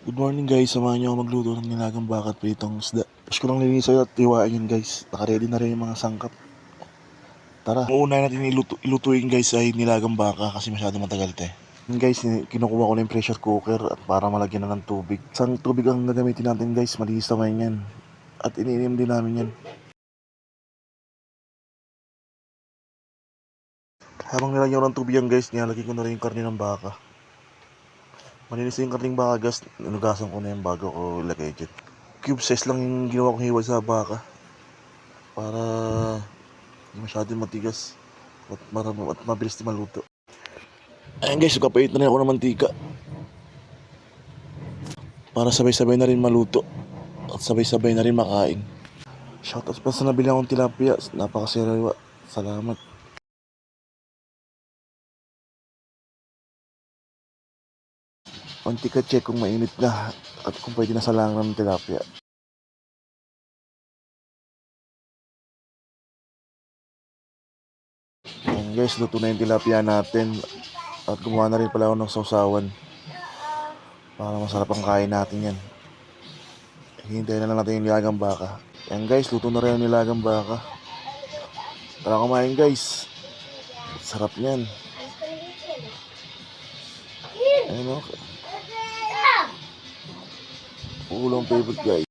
Good morning guys, samahan niyo ako magluto ng nilagang baka at pritong isda. Tapos ko lang linisan at tiwain yun guys. Nakaready na rin yung mga sangkap. Tara, mauna natin ilutuin guys ay nilagang baka kasi masyado matagal te. Yun guys, kinukuha ko na yung pressure cooker at para malagyan na ng tubig. Isang tubig ang gagamitin natin guys, malinis naman yan. At iniinom din namin yan. Habang nilagyan ko ng tubig yan guys, nilalagay ko na rin yung karne ng baka. Malinis na yung karning baka guys, inugasan ko na yung bago ko ilagay dyan. Cube size lang yung ginawa kong hiwa sa baka para hindi masyadong matigas at mabilis din maluto. Ayan guys, kapait na rin ako ng mantika para sabay-sabay na rin maluto at sabay-sabay na rin makain. Shoutout pa sa nabili akong tilapia, napakasariwa. Salamat. Mantika check kung mainit na at kung pwede na salangan ng tilapia. Ayan guys, luto na yung tilapia natin at gumawa na rin pala ako ng sausawan para masarap ang kain natin yan. Hintayin na lang natin yung nilagang baka. Ayan guys, luto na rin yung nilagang baka. Tara kumain guys. Sarap niyan. Ayun o. Ulong favorite guys.